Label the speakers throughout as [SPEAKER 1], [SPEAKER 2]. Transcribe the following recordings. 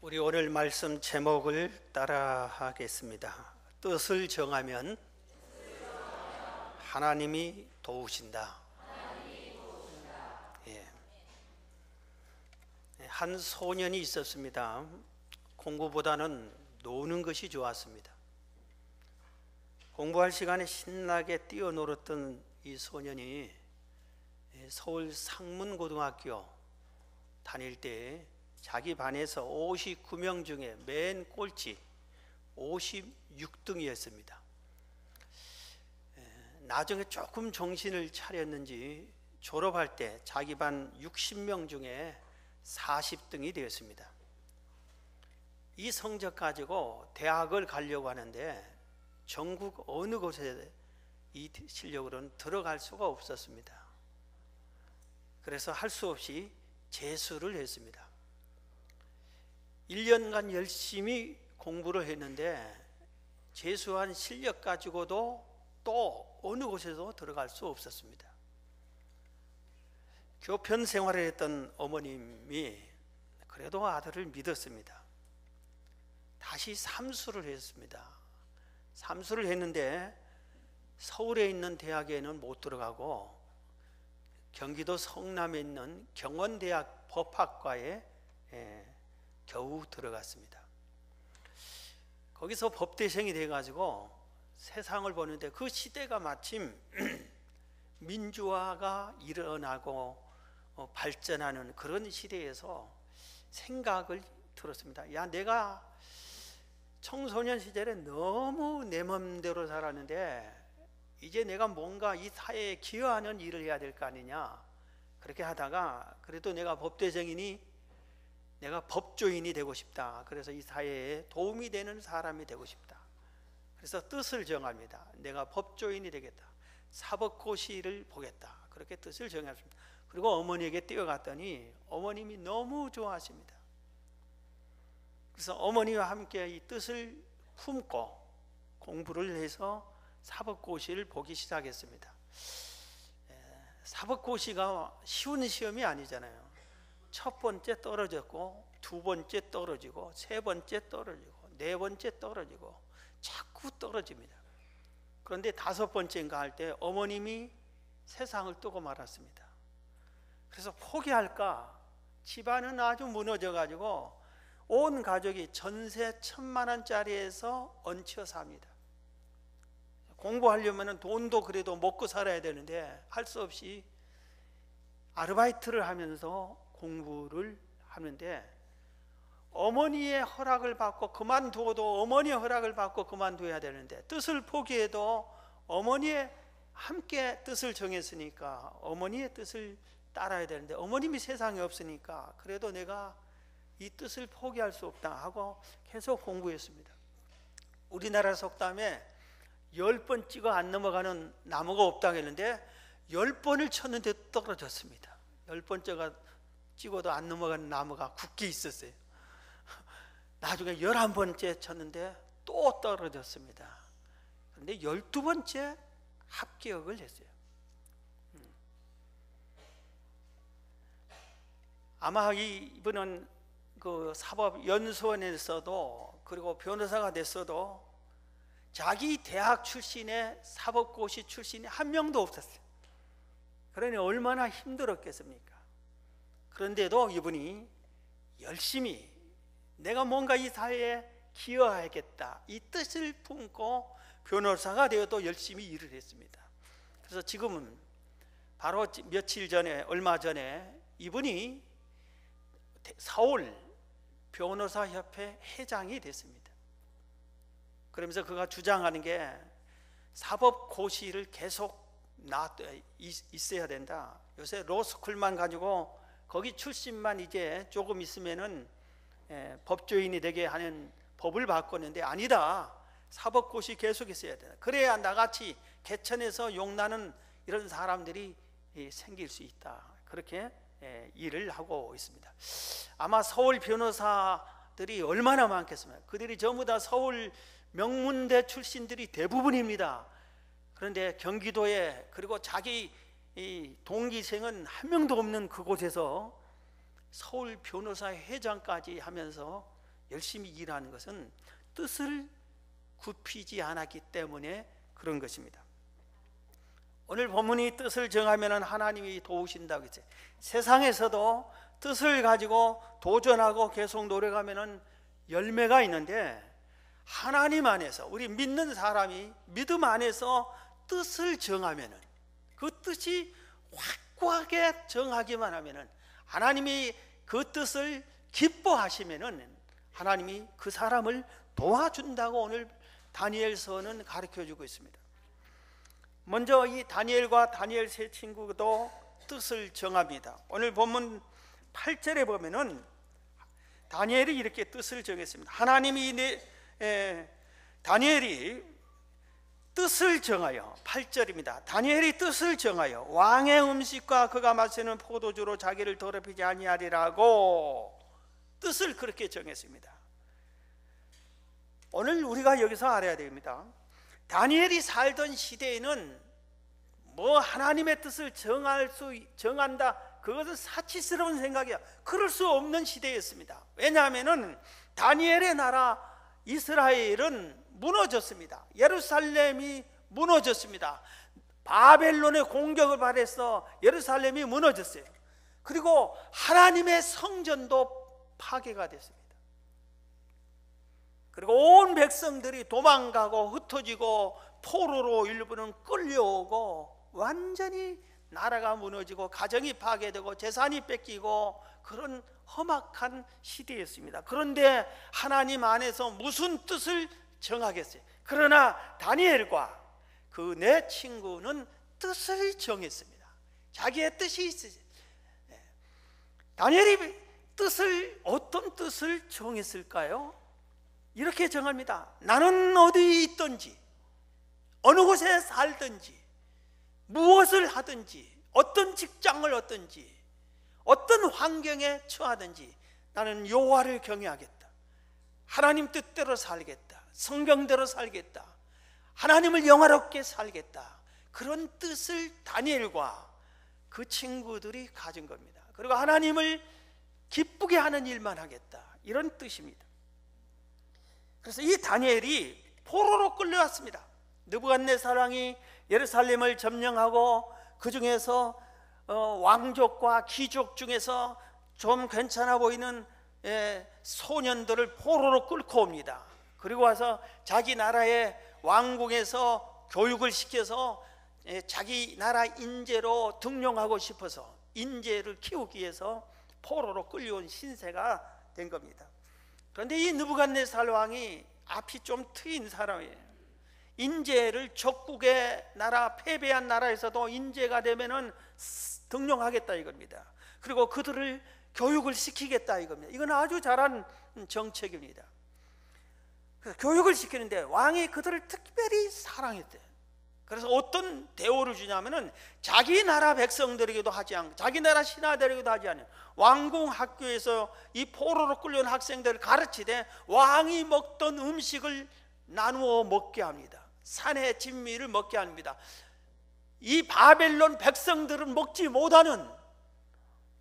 [SPEAKER 1] 우리 오늘 말씀 제목을 따라하겠습니다. 뜻을 정하면 하나님이 도우신다. 한 소년이 있었습니다. 공부보다는 노는 것이 좋았습니다. 공부할 시간에 신나게 뛰어놀았던 이 소년이 서울 상문고등학교 다닐 때 자기 반에서 59명 중에 맨 꼴찌 56등이었습니다. 나중에 조금 정신을 차렸는지 졸업할 때 자기 반 60명 중에 40등이 되었습니다. 이 성적 가지고 대학을 가려고 하는데 전국 어느 곳에 이 실력으로는 들어갈 수가 없었습니다. 그래서 할 수 없이 재수를 했습니다. 1년간 열심히 공부를 했는데 재수한 실력 가지고도 또 어느 곳에도 들어갈 수 없었습니다. 교편 생활을 했던 어머님이 그래도 아들을 믿었습니다. 다시 삼수를 했습니다. 삼수를 했는데 서울에 있는 대학에는 못 들어가고 경기도 성남에 있는 경원대학 법학과에 겨우 들어갔습니다. 거기서 법대생이 돼가지고 세상을 보는데 그 시대가 마침 민주화가 일어나고 발전하는 그런 시대에서 생각을 들었습니다. 야, 내가 청소년 시절에 너무 내 맘대로 살았는데 이제 내가 뭔가 이 사회에 기여하는 일을 해야 될 거 아니냐. 그렇게 하다가 그래도 내가 법대생이니 내가 법조인이 되고 싶다. 그래서 이 사회에 도움이 되는 사람이 되고 싶다. 그래서 뜻을 정합니다. 내가 법조인이 되겠다. 사법고시를 보겠다. 그렇게 뜻을 정했습니다. 그리고 어머니에게 뛰어갔더니 어머님이 너무 좋아하십니다. 그래서 어머니와 함께 이 뜻을 품고 공부를 해서 사법고시를 보기 시작했습니다. 사법고시가 쉬운 시험이 아니잖아요. 첫 번째 떨어졌고 두 번째 떨어지고 세 번째 떨어지고 네 번째 떨어지고 자꾸 떨어집니다. 그런데 다섯 번째인가 할 때 어머님이 세상을 뜨고 말았습니다. 그래서 포기할까? 집안은 아주 무너져 가지고 온 가족이 전세 1,000만 원짜리에서 얹혀 삽니다. 공부하려면 돈도 그래도 먹고 살아야 되는데 할 수 없이 아르바이트를 하면서 공부를 하는데 어머니의 허락을 받고 그만두어도 어머니의 허락을 받고 그만둬야 되는데 뜻을 포기해도 어머니의 함께 뜻을 정했으니까 어머니의 뜻을 따라야 되는데 어머님이 세상에 없으니까 그래도 내가 이 뜻을 포기할 수 없다 하고 계속 공부했습니다. 우리나라 속담에 10번 찍어 안 넘어가는 나무가 없다고 했는데 10번을 쳤는데 떨어졌습니다. 10번 찍어도 안 넘어가는 나무가 굳게 있었어요. 나중에 11번째 쳤는데 또 떨어졌습니다. 그런데 12번째 합격을 했어요. 아마 이분은 그 사법연수원에서도 그리고 변호사가 됐어도 자기 대학 출신의 사법고시 출신이 한 명도 없었어요. 그러니 얼마나 힘들었겠습니까? 그런데도 이분이 열심히 내가 뭔가 이 사회에 기여하겠다 이 뜻을 품고 변호사가 되어도 열심히 일을 했습니다. 그래서 지금은 바로 며칠 전에 얼마 전에 이분이 서울 변호사협회 회장이 됐습니다. 그러면서 그가 주장하는 게 사법고시를 계속 있어야 된다. 요새 로스쿨만 가지고 거기 출신만 이제 조금 있으면은 법조인이 되게 하는 법을 바꿨는데 아니다. 사법고시 계속 있어야 된다. 그래야 나같이 개천에서 용나는 이런 사람들이 생길 수 있다. 그렇게 일을 하고 있습니다. 아마 서울 변호사들이 얼마나 많겠습니까? 그들이 전부 다 서울 명문대 출신들이 대부분입니다. 그런데 경기도에 그리고 자기 동기생은 한 명도 없는 그곳에서 서울 변호사 회장까지 하면서 열심히 일하는 것은 뜻을 굽히지 않았기 때문에 그런 것입니다. 오늘 본문이 뜻을 정하면 하나님이 도우신다고 했어요. 세상에서도 뜻을 가지고 도전하고 계속 노력하면 열매가 있는데, 하나님 안에서, 우리 믿는 사람이 믿음 안에서 뜻을 정하면, 그 뜻이 확고하게 정하기만 하면, 하나님이 그 뜻을 기뻐하시면 하나님이 그 사람을 도와준다고 오늘 다니엘서는 가르쳐주고 있습니다. 먼저 이 다니엘과 다니엘 세 친구도 뜻을 정합니다. 오늘 본문 8절에 보면은 다니엘이 이렇게 뜻을 정했습니다. 하나님이 다니엘이 뜻을 정하여, 8절입니다. 다니엘이 뜻을 정하여 왕의 음식과 그가 마시는 포도주로 자기를 더럽히지 아니하리라고 뜻을 그렇게 정했습니다. 오늘 우리가 여기서 알아야 됩니다. 다니엘이 살던 시대에는 뭐 하나님의 뜻을 정한다, 그것은 사치스러운 생각이야. 그럴 수 없는 시대였습니다. 왜냐하면 다니엘의 나라 이스라엘은 무너졌습니다. 예루살렘이 무너졌습니다. 바벨론의 공격을 받아서 예루살렘이 무너졌어요. 그리고 하나님의 성전도 파괴가 됐습니다. 그리고 온 백성들이 도망가고 흩어지고 포로로 일부는 끌려오고 완전히 나라가 무너지고 가정이 파괴되고 재산이 뺏기고 그런 험악한 시대였습니다. 그런데 하나님 안에서 무슨 뜻을 정하겠어요? 그러나 다니엘과 그 네 친구는 뜻을 정했습니다. 자기의 뜻이 있으세요. 다니엘이 어떤 뜻을 정했을까요? 이렇게 정합니다. 나는 어디 있든지, 어느 곳에 살든지, 무엇을 하든지, 어떤 직장을 얻든지, 어떤 환경에 처하든지 나는 여호와를 경외하겠다. 하나님 뜻대로 살겠다. 성경대로 살겠다. 하나님을 영화롭게 살겠다. 그런 뜻을 다니엘과 그 친구들이 가진 겁니다. 그리고 하나님을 기쁘게 하는 일만 하겠다, 이런 뜻입니다. 그래서 이 다니엘이 포로로 끌려왔습니다. 느부갓네살 왕이 예루살렘을 점령하고 그 중에서 왕족과 귀족 중에서 좀 괜찮아 보이는 소년들을 포로로 끌고 옵니다. 그리고 와서 자기 나라의 왕궁에서 교육을 시켜서 자기 나라 인재로 등용하고 싶어서 인재를 키우기 위해서 포로로 끌려온 신세가 된 겁니다. 그런데 이 느부갓네살 왕이 앞이 좀 트인 사람이에요. 인재를 적국의 나라, 패배한 나라에서도 인재가 되면은 등용하겠다 이겁니다. 그리고 그들을 교육을 시키겠다 이겁니다. 이건 아주 잘한 정책입니다. 그래서 교육을 시키는데 왕이 그들을 특별히 사랑했대요. 그래서 어떤 대우를 주냐면은 자기 나라 백성들에게도 하지 않고 자기 나라 신하들에게도 하지 않아요. 왕궁 학교에서 이 포로로 끌려온 학생들을 가르치되 왕이 먹던 음식을 나누어 먹게 합니다. 산의 진미를 먹게 합니다. 이 바벨론 백성들은 먹지 못하는,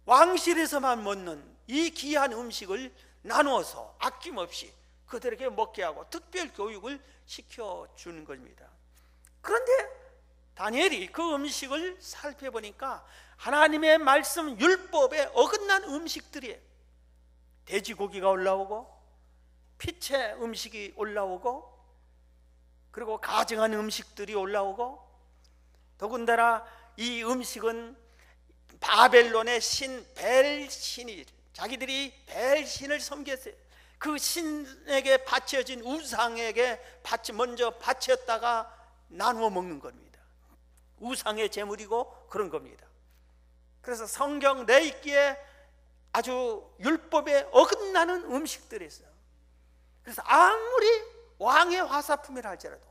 [SPEAKER 1] 왕실에서만 먹는 이 귀한 음식을 나누어서 아낌없이 그들에게 먹게 하고 특별 교육을 시켜주는 겁니다. 그런데 다니엘이 그 음식을 살펴보니까 하나님의 말씀 율법에 어긋난 음식들이에요. 돼지고기가 올라오고 피채 음식이 올라오고 그리고 가증한 음식들이 올라오고, 더군다나 이 음식은 바벨론의 신 벨신이, 자기들이 벨신을 섬겼어요. 그 신에게 바쳐진 우상에게 먼저 바쳤다가 나누어 먹는 겁니다. 우상의 제물이고 그런 겁니다. 그래서 성경 내 있기에 아주 율법에 어긋나는 음식들이 있어요. 그래서 아무리 왕의 화사품이라 할지라도,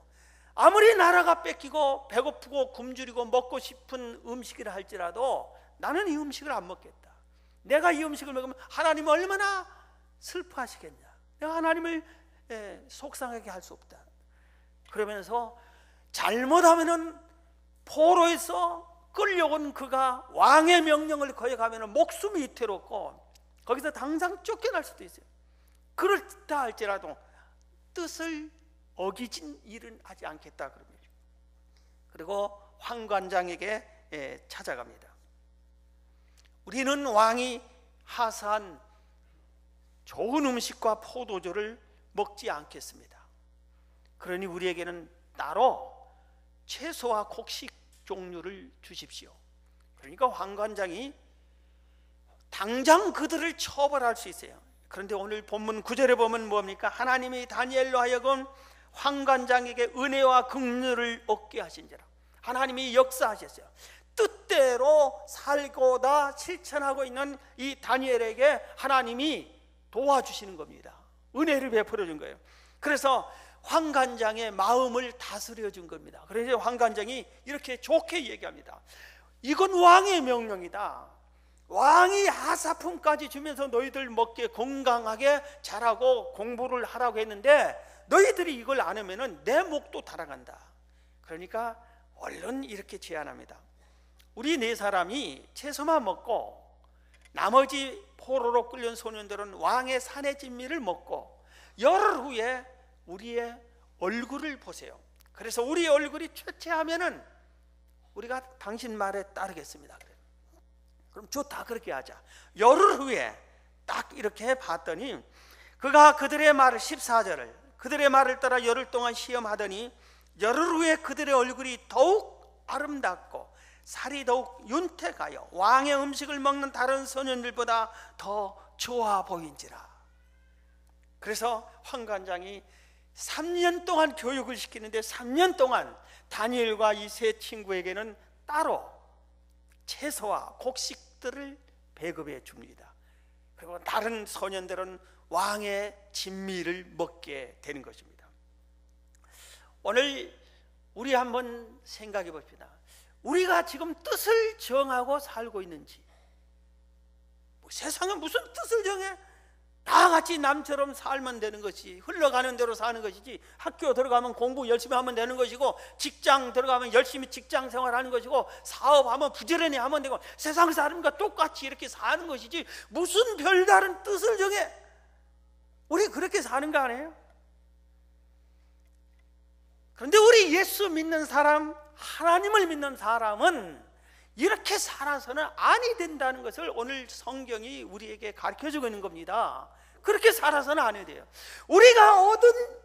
[SPEAKER 1] 아무리 나라가 뺏기고 배고프고 굶주리고 먹고 싶은 음식이라 할지라도 나는 이 음식을 안 먹겠다. 내가 이 음식을 먹으면 하나님은 얼마나 슬퍼하시겠냐. 내가 하나님을 속상하게 할 수 없다. 그러면서 잘못하면은 포로에서 끌려온 그가 왕의 명령을 거역하면 목숨이 위태롭고 거기서 당장 쫓겨날 수도 있어요. 그렇다 할지라도 뜻을 어기진 일은 하지 않겠다 그럽니다. 그리고 환관장에게 찾아갑니다. 우리는 왕이 하사한 좋은 음식과 포도주를 먹지 않겠습니다. 그러니 우리에게는 따로 채소와 곡식 종류를 주십시오. 그러니까 환관장이 당장 그들을 처벌할 수 있어요. 그런데 오늘 본문 9절에 보면 뭡니까? 하나님이 다니엘로 하여금 환관장에게 은혜와 긍휼을 얻게 하신지라. 하나님이 역사하셨어요. 뜻대로 살고다 실천하고 있는 이 다니엘에게 하나님이 도와주시는 겁니다. 은혜를 베풀어 준 거예요. 그래서 환관장의 마음을 다스려 준 겁니다. 그래서 환관장이 이렇게 좋게 얘기합니다. 이건 왕의 명령이다. 왕이 하사품까지 주면서 너희들 먹게 건강하게 자라고 공부를 하라고 했는데 너희들이 이걸 안 하면은 내 목도 달아간다. 그러니까 얼른 이렇게 제안합니다. 우리 네 사람이 채소만 먹고 나머지 포로로 끌려온 소년들은 왕의 산의 진미를 먹고 열흘 후에 우리의 얼굴을 보세요. 그래서 우리 얼굴이 최체하면은 우리가 당신 말에 따르겠습니다. 그럼 좋다, 그렇게 하자. 열흘 후에 딱 이렇게 봤더니 그가 그들의 말을 14절을 그들의 말을 따라 열흘 동안 시험하더니 열흘 후에 그들의 얼굴이 더욱 아름답고 살이 더욱 윤택하여 왕의 음식을 먹는 다른 소년들보다 더 좋아 보인지라. 그래서 환관장이 3년 동안 교육을 시키는데 3년 동안 다니엘과 이 세 친구에게는 따로 채소와 곡식들을 배급해 줍니다. 그리고 다른 소년들은 왕의 진미를 먹게 되는 것입니다. 오늘 우리 한번 생각해 봅시다. 우리가 지금 뜻을 정하고 살고 있는지. 세상에 무슨 뜻을 정해? 다 같이 남처럼 살면 되는 것이, 흘러가는 대로 사는 것이지, 학교 들어가면 공부 열심히 하면 되는 것이고, 직장 들어가면 열심히 직장 생활하는 것이고, 사업하면 부지런히 하면 되고, 세상 사람과 똑같이 이렇게 사는 것이지 무슨 별다른 뜻을 정해? 우리 그렇게 사는 거 아니에요? 그런데 우리 예수 믿는 사람, 하나님을 믿는 사람은 이렇게 살아서는 아니 된다는 것을 오늘 성경이 우리에게 가르쳐주고 있는 겁니다. 그렇게 살아서는 안 해야 돼요. 우리가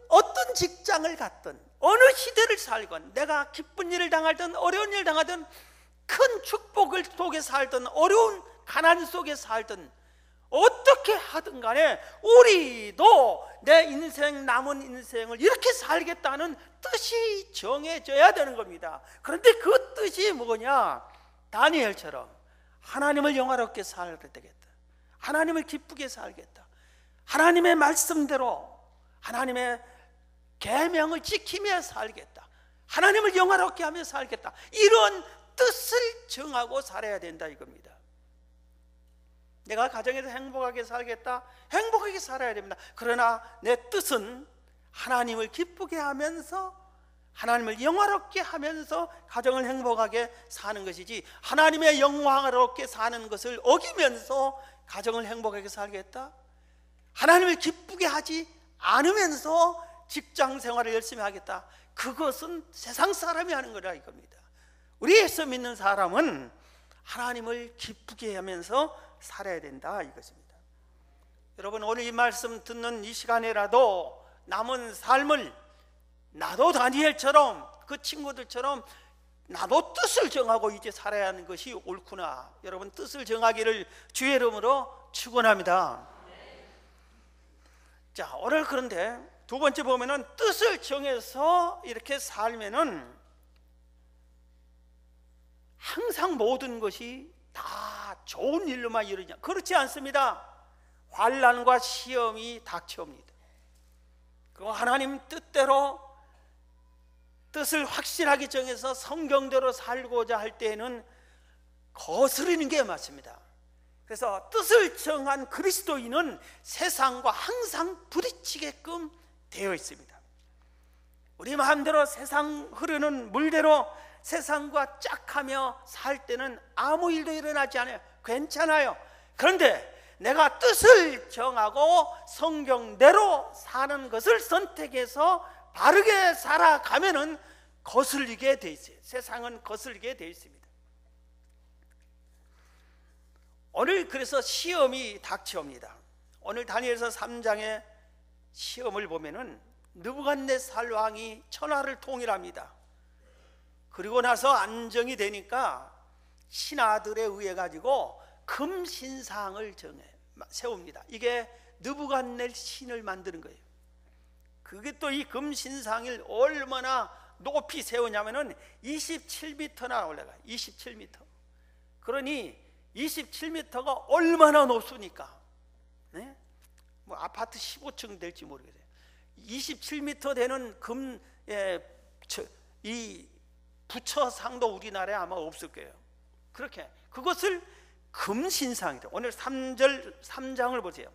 [SPEAKER 1] 어떤 직장을 갔든 어느 시대를 살건, 내가 기쁜 일을 당하든 어려운 일을 당하든 큰 축복을 속에 살든 어려운 가난 속에 살든 어떻게 하든 간에 우리도 내 인생, 남은 인생을 이렇게 살겠다는 뜻이 정해져야 되는 겁니다. 그런데 그 뜻이 뭐냐? 다니엘처럼 하나님을 영화롭게 살아야 되겠다. 하나님을 기쁘게 살겠다. 하나님의 말씀대로 하나님의 계명을 지키며 살겠다. 하나님을 영화롭게 하며 살겠다. 이런 뜻을 정하고 살아야 된다 이겁니다. 내가 가정에서 행복하게 살겠다. 행복하게 살아야 됩니다. 그러나 내 뜻은 하나님을 기쁘게 하면서 하나님을 영화롭게 하면서 가정을 행복하게 사는 것이지, 하나님의 영광스럽게 사는 것을 어기면서 가정을 행복하게 살겠다, 하나님을 기쁘게 하지 않으면서 직장 생활을 열심히 하겠다, 그것은 세상 사람이 하는 거라 이겁니다. 우리 예수 믿는 사람은 하나님을 기쁘게 하면서 살아야 된다 이것입니다. 여러분, 오늘 이 말씀 듣는 이 시간에라도 남은 삶을 나도 다니엘처럼 그 친구들처럼 나도 뜻을 정하고 이제 살아야 하는 것이 옳구나. 여러분, 뜻을 정하기를 주의 이름으로 축원합니다. 자, 오늘 그런데 두 번째 보면은 뜻을 정해서 이렇게 살면은 항상 모든 것이 다 좋은 일로만 이루냐? 그렇지 않습니다. 환난과 시험이 닥쳐옵니다. 그 하나님 뜻대로 뜻을 확실하게 정해서 성경대로 살고자 할 때에는 거스르는 게 맞습니다. 그래서 뜻을 정한 그리스도인은 세상과 항상 부딪히게끔 되어 있습니다. 우리 마음대로 세상 흐르는 물대로 세상과 짝하며 살 때는 아무 일도 일어나지 않아요. 괜찮아요. 그런데 내가 뜻을 정하고 성경대로 사는 것을 선택해서 바르게 살아가면은 거슬리게 돼 있어요. 세상은 거슬리게 돼 있습니다. 오늘 그래서 시험이 닥쳐옵니다. 오늘 다니엘서 3장의 시험을 보면은 느부갓네살 왕이 천하를 통일합니다. 그리고 나서 안정이 되니까 신하들에 의해 가지고 금신상을 세웁니다. 이게 느부갓네 신을 만드는 거예요. 그게 또 이 금신상을 얼마나 높이 세우냐면은 27m나 올라가요. 27m. 그러니 27m가 얼마나 높습니까? 네? 뭐 아파트 15층 될지 모르겠어요. 27m 되는 이 부처상도 우리나라에 아마 없을 거예요. 그렇게 그것을 금신상이다. 오늘 3장을 보세요.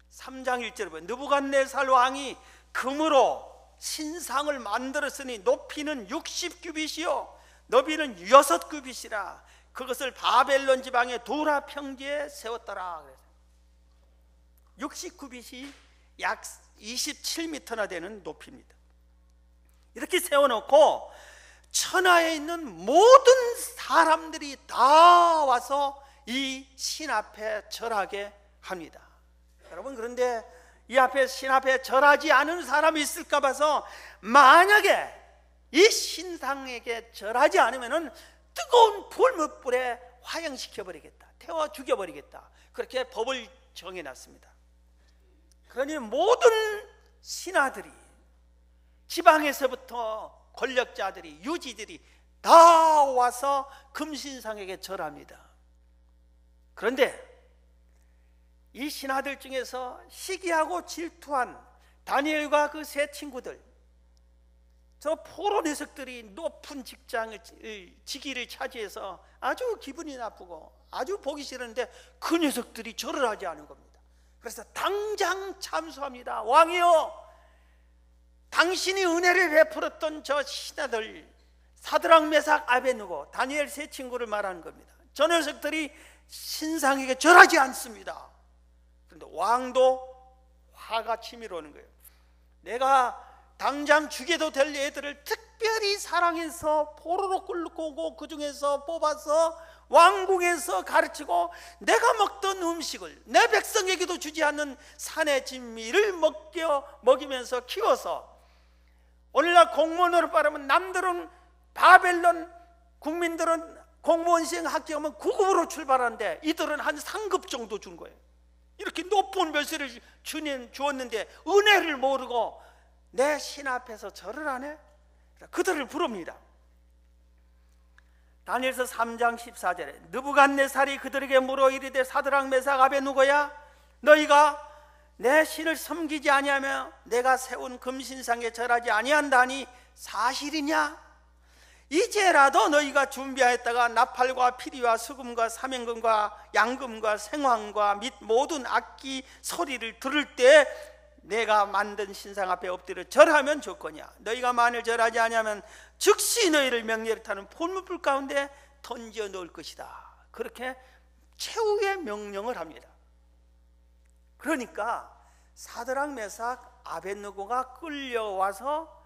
[SPEAKER 1] 3장 1절을 보세요. 느부갓네살 왕이 금으로 신상을 만들었으니 높이는 60규빗이요 너비는 6규빗이라 그것을 바벨론 지방의 도라 평지에 세웠더라. 60규빗이 약 27m나 되는 높이입니다. 이렇게 세워놓고 천하에 있는 모든 사람들이 다 와서 이 신 앞에 절하게 합니다. 여러분, 그런데 이 앞에 신 앞에 절하지 않은 사람이 있을까 봐서 만약에 이 신상에게 절하지 않으면 뜨거운 불못불에 화형시켜 버리겠다, 태워 죽여 버리겠다, 그렇게 법을 정해놨습니다. 그러니 모든 신하들이, 지방에서부터 권력자들이, 유지들이 다 와서 금신상에게 절합니다. 그런데 이 신하들 중에서 시기하고 질투한 다니엘과 그 세 친구들, 저 포로 녀석들이 높은 직위를 차지해서 아주 기분이 나쁘고 아주 보기 싫은데 그 녀석들이 절을 하지 않은 겁니다. 그래서 당장 참수합니다. 왕이여, 당신이 은혜를 베풀었던 저 신하들 사드락 메삭 아베느고 다니엘 세 친구를 말하는 겁니다. 저 녀석들이 신상에게 절하지 않습니다. 그런데 왕도 화가 치밀어 오는 거예요. 내가 당장 죽여도 될 애들을 특별히 사랑해서 포로로 끌고 오고 그 중에서 뽑아서 왕궁에서 가르치고 내가 먹던 음식을 내 백성에게도 주지 않는 산의 진미를 먹이면서 키워서, 오늘날 공무원으로 빠르면 남들은 바벨론 국민들은 공무원 시행 합격하면 9급으로 출발하는데 이들은 한 3급 정도 준 거예요. 이렇게 높은 멸세를 주었는데 은혜를 모르고 내 신 앞에서 절을 안 해? 그들을 부릅니다. 다니엘서 3장 14절에 느부갓네살이 그들에게 물어 이르되 사드락 메삭 아베느고야, 너희가 내 신을 섬기지 아니하며 내가 세운 금신상에 절하지 아니한다니 사실이냐? 이제라도 너희가 준비하였다가 나팔과 피리와 수금과 사명금과 양금과 생황과 및 모든 악기 소리를 들을 때 내가 만든 신상 앞에 엎드려 절하면 좋거냐? 너희가 만일 절하지 아니하면 즉시 너희를 명예를 타는 풀무불 가운데 던져 놓을 것이다. 그렇게 최후의 명령을 합니다. 그러니까 사드락 메삭 아벳느고가 끌려와서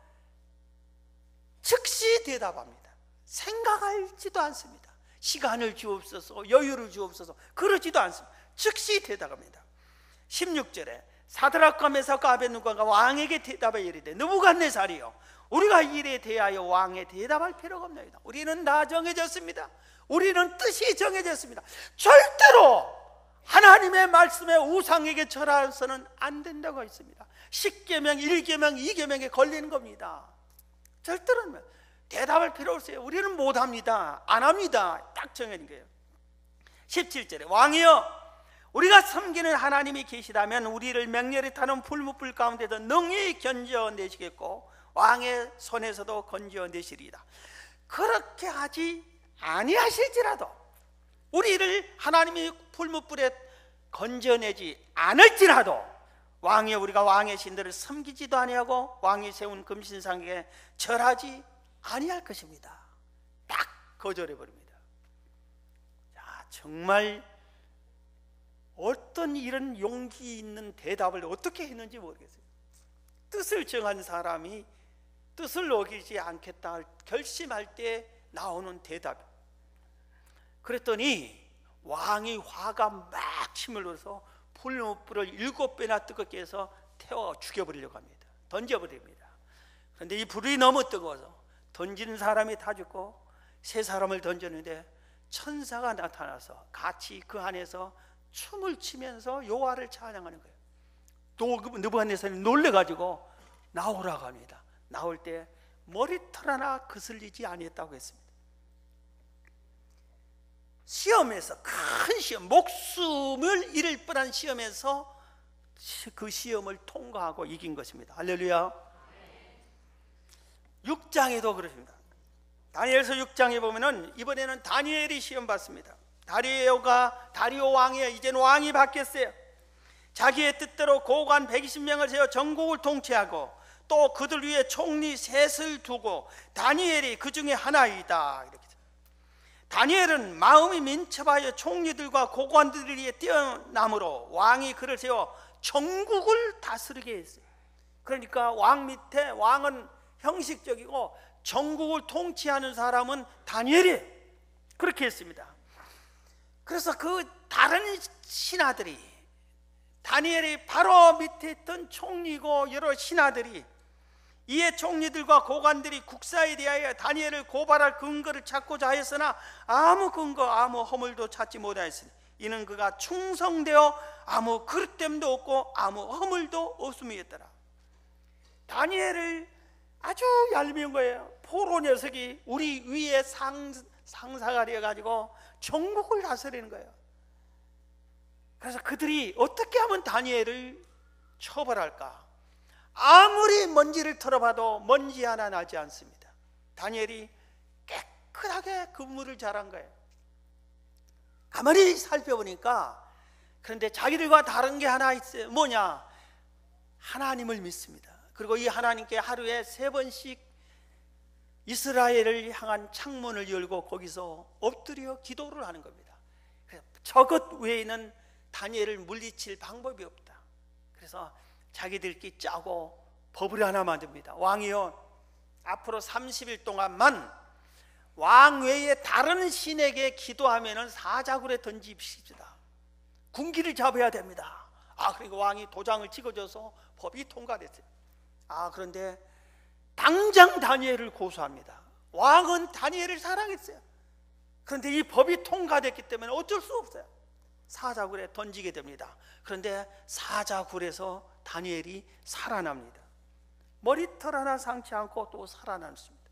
[SPEAKER 1] 즉시 대답합니다. 생각하지도 않습니다. 시간을 주옵소서, 여유를 주옵소서, 그러지도 않습니다. 즉시 대답합니다. 16절에 사드락과 메삭과 아벳느고가 왕에게 대답하여 이르되 느부갓네살이요, 우리가 이 일에 대하여 왕에 대답할 필요가 없나이다. 우리는 다 정해졌습니다. 우리는 뜻이 정해졌습니다. 절대로 하나님의 말씀에 우상에게 절해서는 안 된다고 했습니다. 10계명, 1계명, 2계명에 걸리는 겁니다. 절대로 대답할 필요 없어요. 우리는 못합니다. 안 합니다. 딱 정해진 거예요. 17절에 왕이여, 우리가 섬기는 하나님이 계시다면 우리를 맹렬히 타는 불무불 가운데서 능히 건져내시겠고 왕의 손에서도 건져내시리이다. 그렇게 하지 아니하실지라도, 우리를 하나님이 불무불에 건져내지 않을지라도 왕이여, 우리가 왕의 신들을 섬기지도 아니하고 왕이 세운 금신상에 절하지 아니할 것입니다. 딱 거절해 버립니다. 자, 정말 어떤 이런 용기 있는 대답을 어떻게 했는지 모르겠어요. 뜻을 정한 사람이 뜻을 어기지 않겠다 결심할 때 나오는 대답. 그랬더니 왕이 화가 막 침을 흘려서 풀무불을 7배나 뜨겁게 해서 태워 죽여버리려고 합니다. 던져버립니다. 그런데 이 불이 너무 뜨거워서 던지는 사람이 다 죽고 세 사람을 던졌는데 천사가 나타나서 같이 그 안에서 춤을 추면서 여호와를 찬양하는 거예요. 또 느부갓네살이 놀래가지고 나오라고 합니다. 나올 때 머리털 하나 거슬리지 아니했다고 했습니다. 시험에서, 큰 시험, 목숨을 잃을 뻔한 시험에서 그 시험을 통과하고 이긴 것입니다. 할렐루야. 6장에도 그렇습니다. 다니엘서 6장에 보면은 이번에는 다니엘이 시험 받습니다. 다리오 왕이에요. 이제는 왕이 바뀌었어요. 자기의 뜻대로 고관 120명을 세워 전국을 통치하고 또 그들 위에 총리 셋을 두고 다니엘이 그 중에 하나이다. 이렇게. 다니엘은 마음이 민첩하여 총리들과 고관들에 뛰어남으로 왕이 그를 세워 전국을 다스리게 했어요. 그러니까 왕 밑에, 왕은 형식적이고 전국을 통치하는 사람은 다니엘이에요. 그렇게 했습니다. 그래서 그 다른 신하들이, 다니엘이 바로 밑에 있던 총리고 여러 신하들이, 이에 총리들과 고관들이 국사에 대하여 다니엘을 고발할 근거를 찾고자 하였으나 아무 근거, 아무 허물도 찾지 못하였으니 이는 그가 충성되어 아무 그릇됨도 없고 아무 허물도 없음이었더라. 다니엘을 아주 얄미운 거예요. 포로 녀석이 우리 위에 상사가 되어가지고 전국을 다스리는 거예요. 그래서 그들이 어떻게 하면 다니엘을 처벌할까? 아무리 먼지를 털어봐도 먼지 하나 나지 않습니다. 다니엘이 깨끗하게 근무를 잘한 거예요. 가만히 살펴보니까, 그런데 자기들과 다른 게 하나 있어요. 뭐냐? 하나님을 믿습니다. 그리고 이 하나님께 하루에 3번씩 이스라엘을 향한 창문을 열고 거기서 엎드려 기도를 하는 겁니다. 저것 외에는 다니엘을 물리칠 방법이 없다. 그래서 자기들끼리 짜고 법을 하나 만듭니다. 왕이요, 앞으로 30일 동안만 왕 외에 다른 신에게 기도하면 사자굴에 던집시다. 군기를 잡아야 됩니다. 그리고 왕이 도장을 찍어줘서 법이 통과됐어요. 그런데 당장 다니엘을 고소합니다. 왕은 다니엘을 사랑했어요. 그런데 이 법이 통과됐기 때문에 어쩔 수 없어요. 사자굴에 던지게 됩니다. 그런데 사자굴에서 다니엘이 살아납니다. 머리털 하나 상치 않고 또 살아났습니다.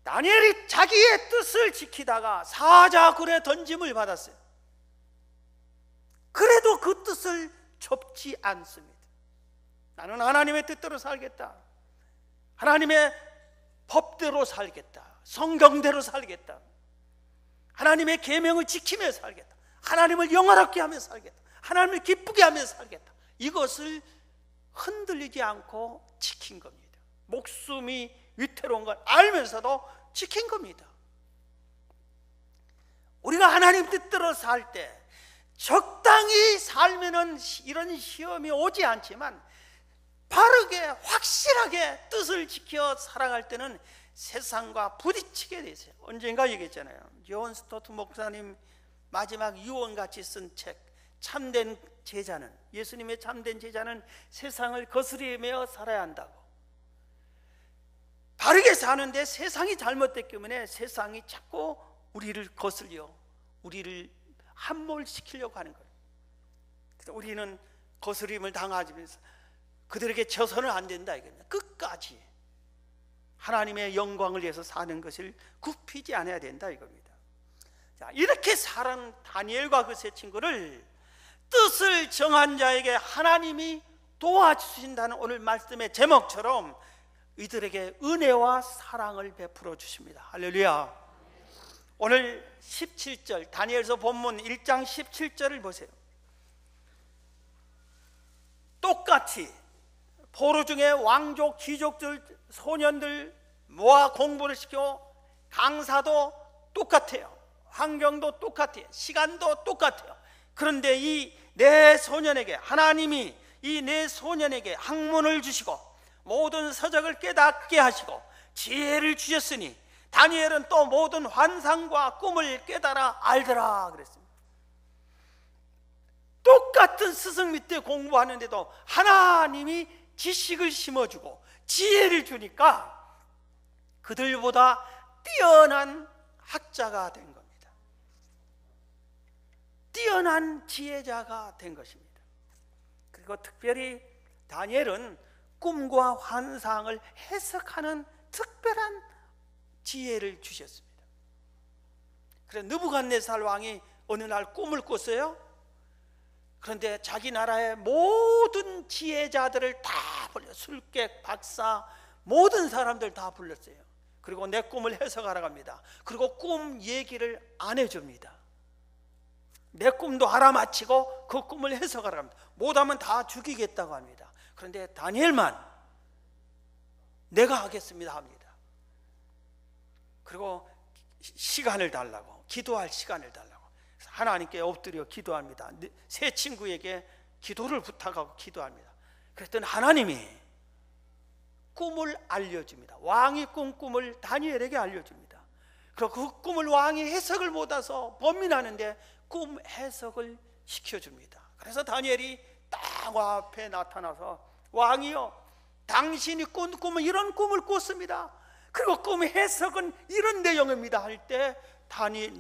[SPEAKER 1] 다니엘이 자기의 뜻을 지키다가 사자굴에 던짐을 받았어요. 그래도 그 뜻을 접지 않습니다. 나는 하나님의 뜻대로 살겠다. 하나님의 법대로 살겠다. 성경대로 살겠다. 하나님의 계명을 지키며 살겠다. 하나님을 영화롭게 하며 살겠다. 하나님을 기쁘게 하며 살겠다. 이것을 흔들리지 않고 지킨 겁니다. 목숨이 위태로운 걸 알면서도 지킨 겁니다. 우리가 하나님 뜻대로 살 때 적당히 살면은 이런 시험이 오지 않지만 바르게 확실하게 뜻을 지켜 살아갈 때는 세상과 부딪히게 되세요. 언젠가 얘기했잖아요. 존 스토트 목사님 마지막 유언같이 쓴 책, 참된 제자는, 예수님의 참된 제자는 세상을 거스리며 살아야 한다고. 바르게 사는데 세상이 잘못됐기 때문에 세상이 자꾸 우리를 거슬려 우리를 함몰시키려고 하는 거예요. 그래서 우리는 거스림을 당하면서 그들에게 져서는 안 된다 이겁니다. 끝까지 하나님의 영광을 위해서 사는 것을 굽히지 않아야 된다 이겁니다. 자, 이렇게 살은 다니엘과 그 세 친구를 뜻을 정한 자에게 하나님이 도와주신다는 오늘 말씀의 제목처럼 이들에게 은혜와 사랑을 베풀어 주십니다. 할렐루야. 오늘 17절 다니엘서 본문 1장 17절을 보세요. 똑같이 포로 중에 왕족, 귀족들, 소년들 모아 공부를 시켜 강사도 똑같아요. 환경도 똑같아요. 시간도 똑같아요. 그런데 이 내 소년에게 하나님이 이 내 소년에게 학문을 주시고 모든 서적을 깨닫게 하시고 지혜를 주셨으니 다니엘은 또 모든 환상과 꿈을 깨달아 알더라 그랬습니다. 똑같은 스승 밑에 공부하는데도 하나님이 지식을 심어주고 지혜를 주니까 그들보다 뛰어난 학자가 된 겁니다. 뛰어난 지혜자가 된 것입니다. 그리고 특별히 다니엘은 꿈과 환상을 해석하는 특별한 지혜를 주셨습니다. 그래서 느부갓네살 왕이 어느 날 꿈을 꿨어요. 그런데 자기 나라의 모든 지혜자들을 다 불러, 술객, 박사, 모든 사람들 다 불렀어요. 그리고 내 꿈을 해석하라고 합니다. 그리고 꿈 얘기를 안 해줍니다. 내 꿈도 알아맞히고 그 꿈을 해석하라고 합니다. 못하면 다 죽이겠다고 합니다. 그런데 다니엘만 내가 하겠습니다 합니다. 그리고 시간을 달라고, 기도할 시간을 달라고 하나님께 엎드려 기도합니다. 세 친구에게 기도를 부탁하고 기도합니다. 그랬더니 하나님이 꿈을 알려줍니다. 왕이 꾼 꿈을 다니엘에게 알려줍니다. 그리고 그 꿈을 왕이 해석을 못해서 범민하는데 꿈 해석을 시켜줍니다. 그래서 다니엘이 딱 앞에 나타나서 왕이요, 당신이 꾼 꿈은 이런 꿈을 꿨습니다. 그리고 꿈 해석은 이런 내용입니다 할 때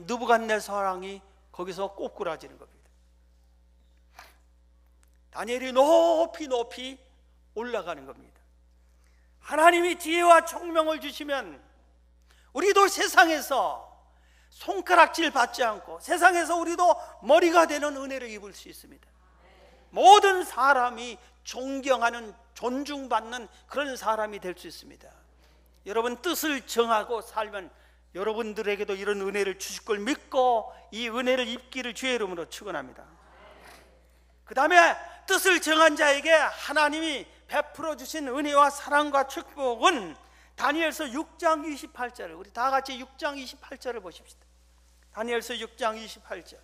[SPEAKER 1] 느부갓네살 왕이 거기서 꼬꾸라지는 겁니다. 다니엘이 높이 높이 올라가는 겁니다. 하나님이 지혜와 총명을 주시면 우리도 세상에서 손가락질 받지 않고 세상에서 우리도 머리가 되는 은혜를 입을 수 있습니다. 모든 사람이 존경하는, 존중받는 그런 사람이 될 수 있습니다. 여러분 뜻을 정하고 살면 여러분들에게도 이런 은혜를 주실 걸 믿고 이 은혜를 입기를 주의 이름으로 축원합니다. 그 다음에 뜻을 정한 자에게 하나님이 베풀어 주신 은혜와 사랑과 축복은 다니엘서 6장 28절을 우리 다 같이 6장 28절을 보십시다. 다니엘서 6장 28절.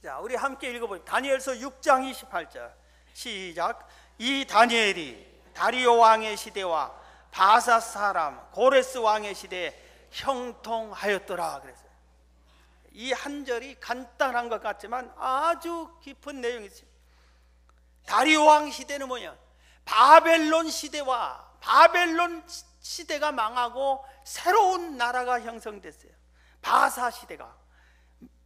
[SPEAKER 1] 자, 우리 함께 읽어보죠. 다니엘서 6장 28절 시작. 이 다니엘이 다리오 왕의 시대와 바사 사람 고레스 왕의 시대에 형통하였더라 그랬어요. 이 한 절이 간단한 것 같지만 아주 깊은 내용이 있어요. 다리오 왕 시대는 뭐냐? 바벨론 시대와 바벨론 시대가 망하고 새로운 나라가 형성됐어요. 바사 시대가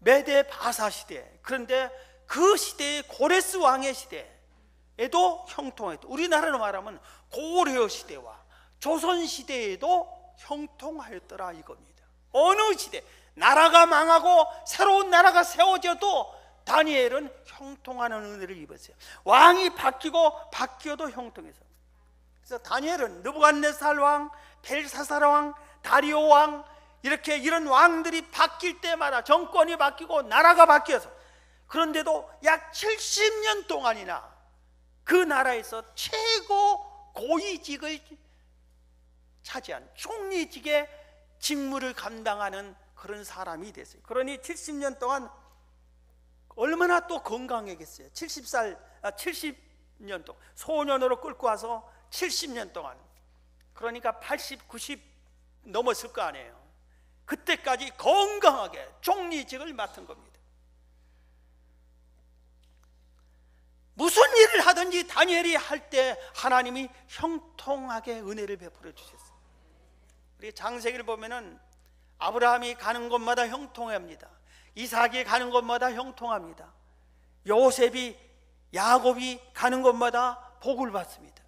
[SPEAKER 1] 메데 바사 시대. 그런데 그 시대의 고레스 왕의 시대에도 형통했다. 우리나라로 말하면 고려 시대와 조선 시대에도 형통하였더라 이겁니다. 어느 시대 나라가 망하고 새로운 나라가 세워져도 다니엘은 형통하는 은혜를 입었어요. 왕이 바뀌어도 형통해서. 그래서 다니엘은 느부갓네살 왕, 벨사살 왕, 다리오 왕 이렇게 이런 왕들이 바뀔 때마다 정권이 바뀌고 나라가 바뀌어서 그런데도 약 70년 동안이나 그 나라에서 최고 고위직을 차지한 총리직의 직무를 감당하는 그런 사람이 됐어요. 그러니 70년 동안 얼마나 또 건강하겠어요. 70년 동안 소년으로 끌고 와서 70년 동안 그러니까 80, 90 넘었을 거 아니에요. 그때까지 건강하게 총리직을 맡은 겁니다. 무슨 일을 하든지 다니엘이 할 때 하나님이 형통하게 은혜를 베풀어 주셨어요. 우리 창세기를 보면은 아브라함이 가는 곳마다 형통합니다. 이삭이 가는 곳마다 형통합니다. 요셉이 야곱이 가는 곳마다 복을 받습니다.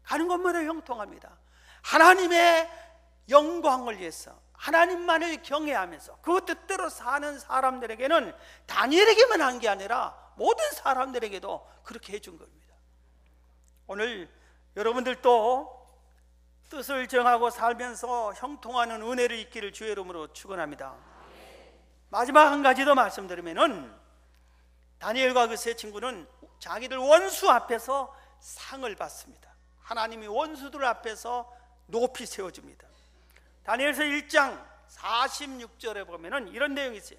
[SPEAKER 1] 가는 곳마다 형통합니다. 하나님의 영광을 위해서 하나님만을 경외하면서 그 뜻대로 사는 사람들에게는 다니엘에게만 한 게 아니라 모든 사람들에게도 그렇게 해준 겁니다. 오늘 여러분들도 뜻을 정하고 살면서 형통하는 은혜를 입기를 주의 이름으로 축원합니다. 마지막 한 가지 더 말씀드리면은 다니엘과 그 세 친구는 자기들 원수 앞에서 상을 받습니다. 하나님이 원수들 앞에서 높이 세워줍니다. 다니엘서 1장 46절에 보면은 이런 내용이 있어요.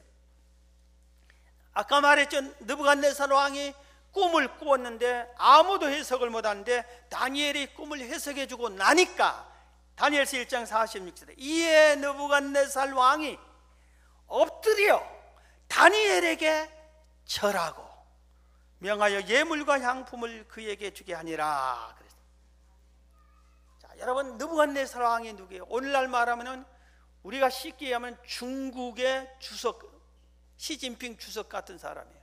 [SPEAKER 1] 아까 말했죠. 느부갓네살 왕이 꿈을 꾸었는데 아무도 해석을 못하는데 다니엘이 꿈을 해석해 주고 나니까 다니엘서 1장 46절에 이에 느부갓네살 왕이 엎드려 다니엘에게 절하고 명하여 예물과 향품을 그에게 주게 하니라. 그랬어요. 자, 여러분, 느부갓네살 왕이 누구예요? 오늘날 말하면은 우리가 쉽게 얘기하면 중국의 주석, 시진핑 주석 같은 사람이에요.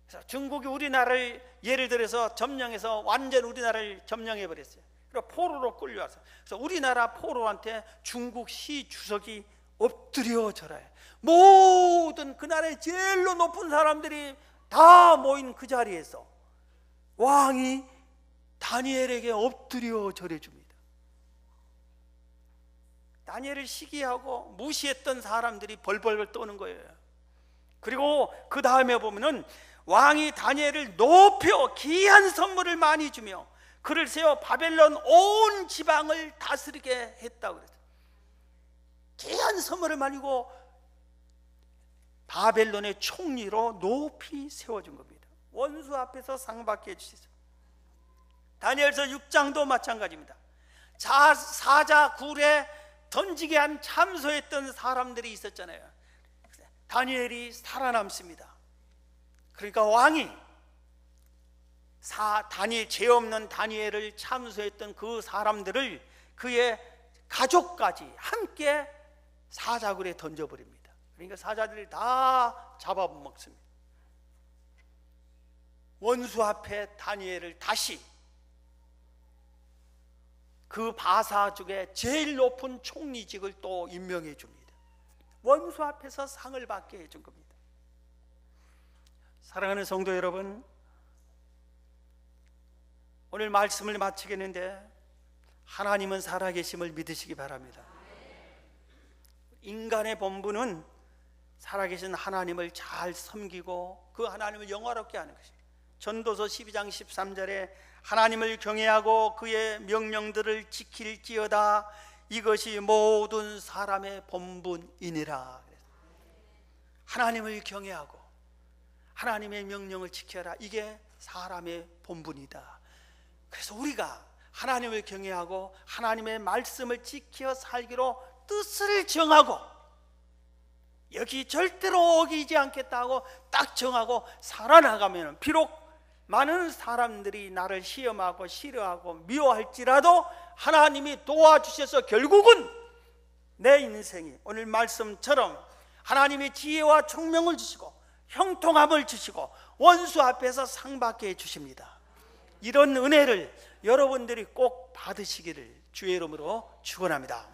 [SPEAKER 1] 그래서 중국이 우리나라를 예를 들어서 점령해서 완전 우리나라를 점령해 버렸어요. 그리고 포로로 끌려와서, 그래서 우리나라 포로한테 중국 시 주석이 엎드려 절해요. 모든 그 나라의 제일 높은 사람들이 다 모인 그 자리에서 왕이 다니엘에게 엎드려 절해 줍니다. 다니엘을 시기하고 무시했던 사람들이 벌벌 떠는 거예요. 그리고 그 다음에 보면은 왕이 다니엘을 높여 귀한 선물을 많이 주며 그를 세워 바벨론 온 지방을 다스리게 했다고 그랬어요. 귀한 선물을 많이 주고 바벨론의 총리로 높이 세워준 겁니다. 원수 앞에서 상 받게 해주시죠. 다니엘서 6장도 마찬가지입니다. 사자 굴에 던지게 한 참소했던 사람들이 있었잖아요. 다니엘이 살아남습니다. 그러니까 왕이 죄 없는 다니엘을 참소했던 그 사람들을 그의 가족까지 함께 사자굴에 던져버립니다. 그러니까 사자들이 다 잡아먹습니다. 원수 앞에 다니엘을 다시 그 바사족의 제일 높은 총리직을 또 임명해 줍니다. 원수 앞에서 상을 받게 해준 겁니다. 사랑하는 성도 여러분, 오늘 말씀을 마치겠는데 하나님은 살아계심을 믿으시기 바랍니다. 인간의 본분은 살아계신 하나님을 잘 섬기고 그 하나님을 영화롭게 하는 것입니다. 전도서 12장 13절에 하나님을 경외하고 그의 명령들을 지킬지어다 이것이 모든 사람의 본분이니라. 하나님을 경외하고 하나님의 명령을 지켜라. 이게 사람의 본분이다. 그래서 우리가 하나님을 경외하고 하나님의 말씀을 지켜 살기로 뜻을 정하고 여기 절대로 어기지 않겠다 하고 딱 정하고 살아나가면 비록 많은 사람들이 나를 시험하고 싫어하고 미워할지라도 하나님이 도와주셔서 결국은 내 인생이 오늘 말씀처럼 하나님이 지혜와 총명을 주시고 형통함을 주시고 원수 앞에서 상 받게 해주십니다. 이런 은혜를 여러분들이 꼭 받으시기를 주의 이름으로 축원합니다.